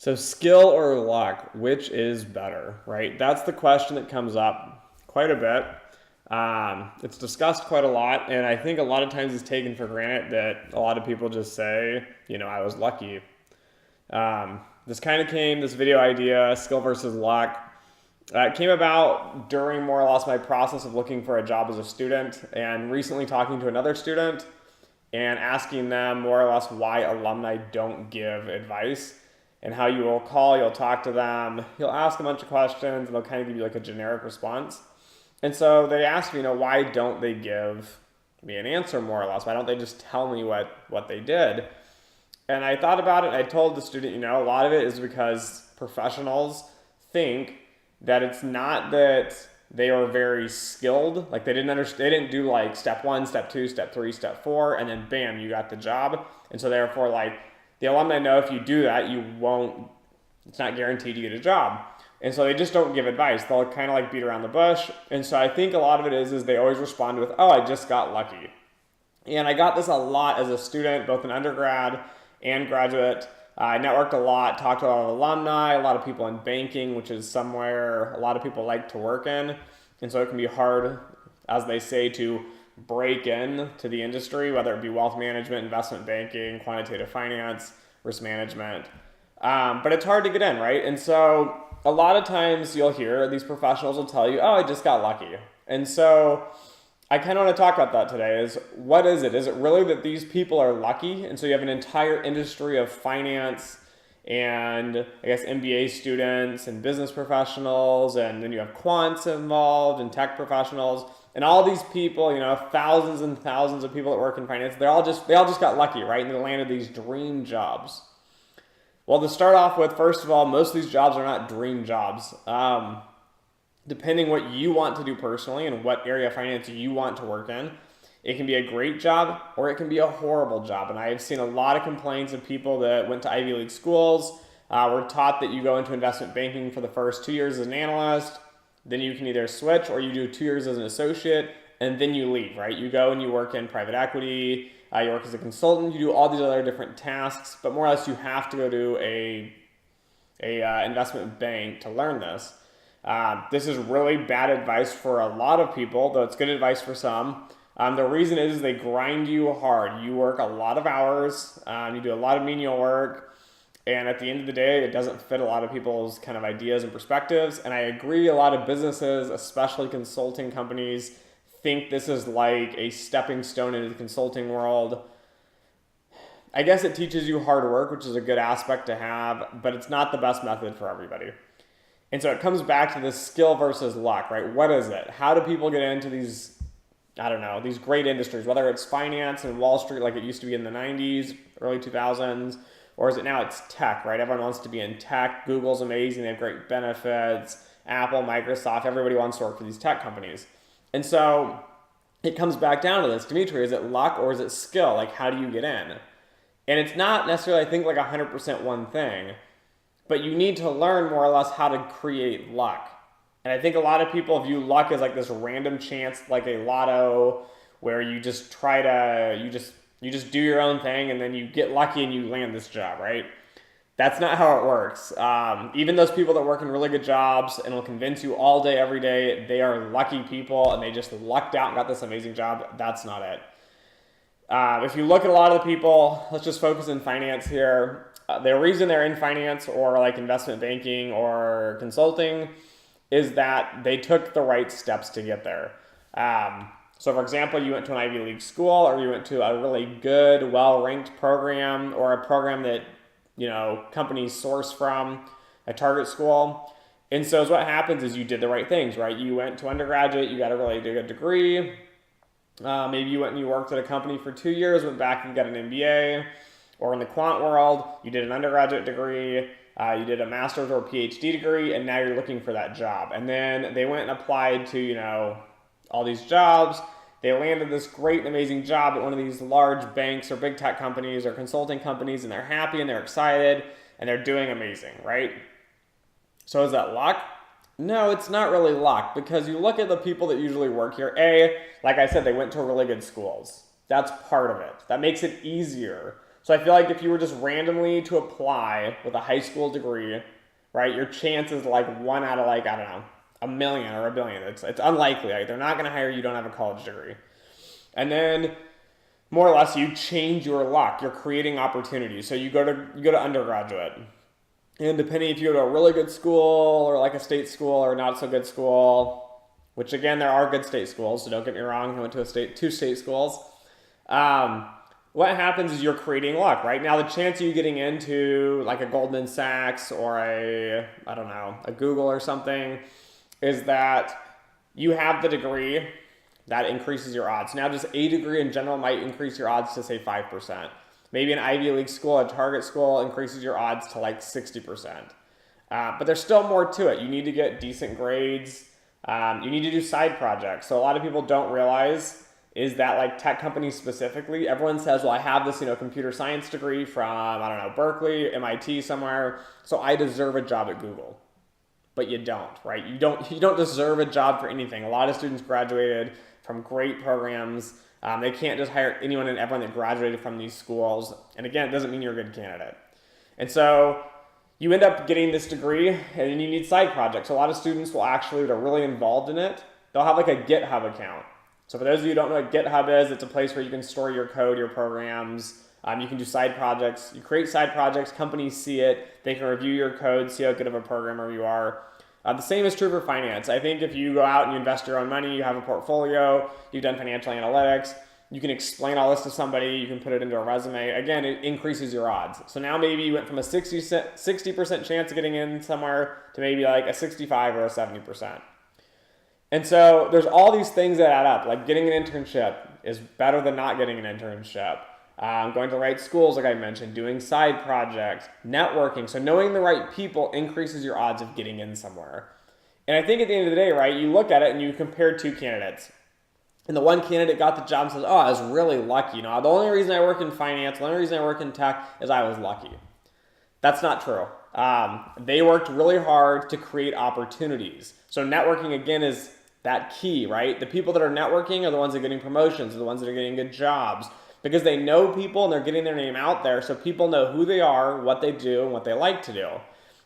So skill or luck, which is better, right? That's the question that comes up quite a bit. It's discussed quite a lot, and I think a lot of times it's taken for granted that a lot of people just say, I was lucky. This video idea, skill versus luck, it came about during more or less my process of looking for a job as a student and recently talking to another student and asking them more or less why alumni don't give advice and how you will call, you'll talk to them, you'll ask a bunch of questions, and they'll kind of give you like a generic response. And so they asked me, why don't they give me an answer more or less? Why don't they just tell me what they did? And I thought about it, and I told the student, a lot of it is because professionals think that it's not that they are very skilled, like they didn't do like step one, step two, step three, step four, and then bam, you got the job. And so therefore, like the alumni know if you do that, it's not guaranteed you get a job. And so they just don't give advice. They'll kind of like beat around the bush. And so I think a lot of it is they always respond with, oh, I just got lucky. And I got this a lot as a student, both in undergrad and graduate. I networked a lot, talked to a lot of alumni, a lot of people in banking, which is somewhere a lot of people like to work in. And so it can be hard, as they say, to break in to the industry, whether it be wealth management, investment banking, quantitative finance, risk management. But it's hard to get in, right? And so a lot of times you'll hear these professionals will tell you, oh, I just got lucky. And so I kind of want to talk about that today is what is it? Is it really that these people are lucky? And so you have an entire industry of finance and I guess MBA students and business professionals, and then you have quants involved and tech professionals, and all these people, thousands and thousands of people that work in finance, they all just got lucky, right? And they landed these dream jobs. Well, to start off with, first of all, most of these jobs are not dream jobs. Depending what you want to do personally and what area of finance you want to work in, it can be a great job or it can be a horrible job. And I have seen a lot of complaints of people that went to Ivy League schools, were taught that you go into investment banking for the first 2 years as an analyst, then you can either switch or you do 2 years as an associate, and then you leave, right? You go and you work in private equity, you work as a consultant, you do all these other different tasks, but more or less you have to go to a investment bank to learn this. This is really bad advice for a lot of people, though it's good advice for some. The reason is they grind you hard. You work a lot of hours, you do a lot of menial work, and at the end of the day, it doesn't fit a lot of people's kind of ideas and perspectives. And I agree, a lot of businesses, especially consulting companies, think this is like a stepping stone into the consulting world. I guess it teaches you hard work, which is a good aspect to have, but it's not the best method for everybody. And so it comes back to this skill versus luck, right? What is it? How do people get into these, these great industries, whether it's finance and Wall Street like it used to be in the 90s, early 2000s, or is it now it's tech, right? Everyone wants to be in tech. Google's amazing. They have great benefits. Apple, Microsoft, everybody wants to work for these tech companies. And so it comes back down to this. Dimitri, is it luck or is it skill? Like, how do you get in? And it's not necessarily, I think, like 100% one thing. But you need to learn more or less how to create luck. And I think a lot of people view luck as like this random chance, like a lotto, where you just you just do your own thing and then you get lucky and you land this job, right? That's not how it works. Even those people that work in really good jobs and will convince you all day, every day, they are lucky people and they just lucked out and got this amazing job. That's not it. If you look at a lot of the people, let's just focus in finance here. The reason they're in finance or like investment banking or consulting is that they took the right steps to get there. So for example, you went to an Ivy League school or you went to a really good, well-ranked program or a program that, companies source from, a target school. And so what happens is you did the right things, right? You went to undergraduate, you got a really good degree. Maybe you went and you worked at a company for 2 years, went back and got an MBA. Or in the quant world, you did an undergraduate degree, you did a master's or PhD degree, and now you're looking for that job. And then they went and applied to, all these jobs. They landed this great and amazing job at one of these large banks or big tech companies or consulting companies, and they're happy and they're excited and they're doing amazing, right? So is that luck? No, it's not really luck, because you look at the people that usually work here. Like I said, they went to really good schools. That's part of it. That makes it easier So I feel like if you were just randomly to apply with a high school degree, right, your chance is like one out of like, I don't know, a million or a billion. It's unlikely. Like, they're not going to hire you, you don't have a college degree. And then more or less you change your luck. You're creating opportunities. So you go to undergraduate. And depending if you go to a really good school or like a state school or not so good school, which again, there are good state schools, so don't get me wrong, I went to two state schools. What happens is you're creating luck, right? Now the chance of you getting into like a Goldman Sachs or a Google or something is that you have the degree. That increases your odds. Now just a degree in general might increase your odds to say 5%. Maybe an Ivy League school, a target school increases your odds to like 60%. But there's still more to it. You need to get decent grades. You need to do side projects. So a lot of people don't realize is that like tech companies specifically, everyone says, well, I have this, computer science degree from, Berkeley, MIT somewhere, so I deserve a job at Google. But you don't, right? You don't deserve a job for anything. A lot of students graduated from great programs. They can't just hire anyone and everyone that graduated from these schools. And again, it doesn't mean you're a good candidate. And so you end up getting this degree and then you need side projects. So a lot of students will actually, that are really involved in it, they'll have like a GitHub account. So for those of you who don't know what GitHub is, it's a place where you can store your code, your programs. You can do side projects. You create side projects, companies see it, they can review your code, see how good of a programmer you are. The same is true for finance. I think if you go out and you invest your own money, you have a portfolio, you've done financial analytics, you can explain all this to somebody, you can put it into a resume. Again, it increases your odds. So now maybe you went from a 60% chance of getting in somewhere to maybe like a 65 or a 70%. And so there's all these things that add up. Like getting an internship is better than not getting an internship. Going to the right schools, like I mentioned, doing side projects, networking. So knowing the right people increases your odds of getting in somewhere. And I think at the end of the day, right, you look at it and you compare two candidates. And the one candidate got the job and says, oh, I was really lucky. The only reason I work in finance, the only reason I work in tech is I was lucky. That's not true. They worked really hard to create opportunities. So networking, again, is that key, right? The people that are networking are the ones that are getting promotions, are the ones that are getting good jobs. Because they know people and they're getting their name out there, so people know who they are, what they do, and what they like to do.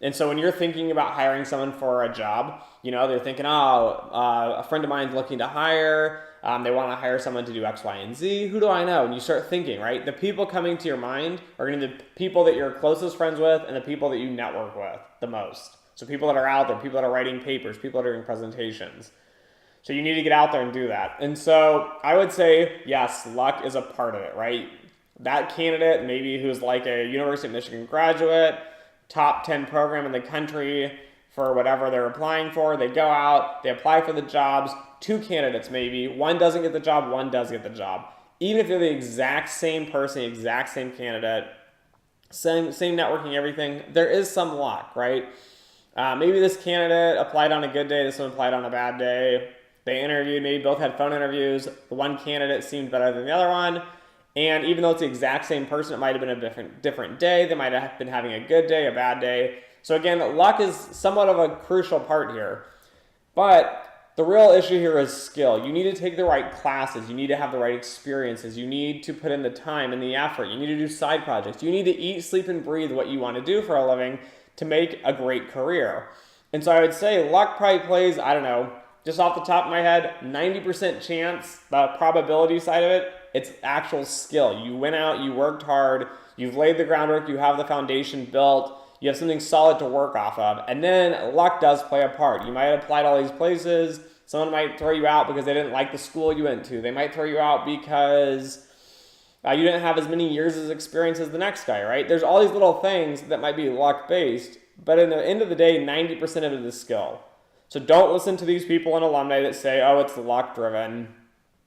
And so when you're thinking about hiring someone for a job, they're thinking, a friend of mine's looking to hire, they want to hire someone to do X, Y, and Z. Who do I know? And you start thinking, right? The people coming to your mind are going to be the people that you're closest friends with and the people that you network with the most. So people that are out there, people that are writing papers, people that are doing presentations. So you need to get out there and do that. And so I would say, yes, luck is a part of it, right? That candidate, maybe who's like a University of Michigan graduate, top 10 program in the country for whatever they're applying for, they go out, they apply for the jobs, two candidates maybe, one doesn't get the job, one does get the job. Even if they're the exact same person, the exact same candidate, same networking, everything, there is some luck, right? Maybe this candidate applied on a good day, this one applied on a bad day. They interviewed, maybe both had phone interviews. The one candidate seemed better than the other one. And even though it's the exact same person, it might have been a different day. They might have been having a good day, a bad day. So again, luck is somewhat of a crucial part here. But the real issue here is skill. You need to take the right classes. You need to have the right experiences. You need to put in the time and the effort. You need to do side projects. You need to eat, sleep, and breathe what you want to do for a living to make a great career. And so I would say luck probably plays, just off the top of my head, 90% chance, the probability side of it, it's actual skill. You went out, you worked hard, you've laid the groundwork, you have the foundation built, you have something solid to work off of. And then luck does play a part. You might have applied all these places. Someone might throw you out because they didn't like the school you went to. They might throw you out because you didn't have as many years of experience as the next guy, right? There's all these little things that might be luck-based, but at the end of the day, 90% of it is skill. So don't listen to these people and alumni that say, oh, it's luck-driven,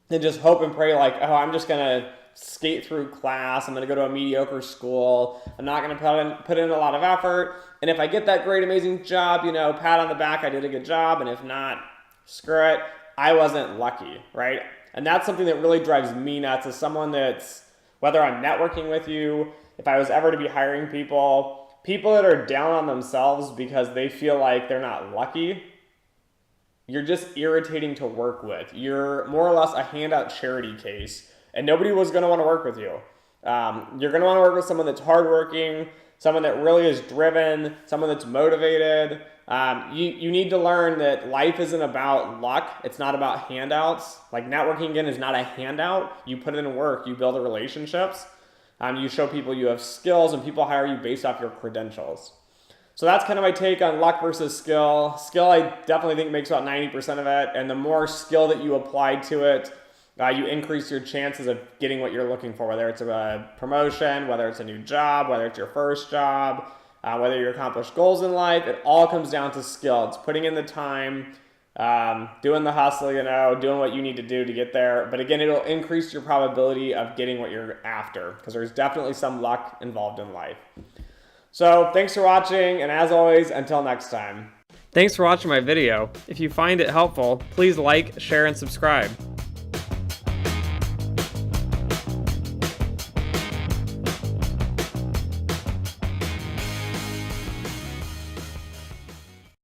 and just hope and pray like, oh, I'm just going to skate through class, I'm going to go to a mediocre school, I'm not going to put in a lot of effort, and if I get that great, amazing job, pat on the back, I did a good job, and if not, screw it, I wasn't lucky, right? And that's something that really drives me nuts as someone that's, whether I'm networking with you, if I was ever to be hiring people that are down on themselves because they feel like they're not lucky, you're just irritating to work with. You're more or less a handout charity case, and nobody was going to want to work with you. You're going to want to work with someone that's hardworking, someone that really is driven, someone that's motivated. You need to learn that life isn't about luck. It's not about handouts. Like networking, again, is not a handout. You put in work, you build relationships, you show people you have skills, and people hire you based off your credentials. So that's kind of my take on luck versus skill. Skill, I definitely think, makes about 90% of it, and the more skill that you apply to it, you increase your chances of getting what you're looking for, whether it's a promotion, whether it's a new job, whether it's your first job, whether you accomplish goals in life. It all comes down to skill. It's putting in the time, doing the hustle, doing what you need to do to get there. But again, it'll increase your probability of getting what you're after, because there's definitely some luck involved in life. So thanks for watching, and as always, until next time. Thanks for watching my video. If you find it helpful, please like, share, and subscribe.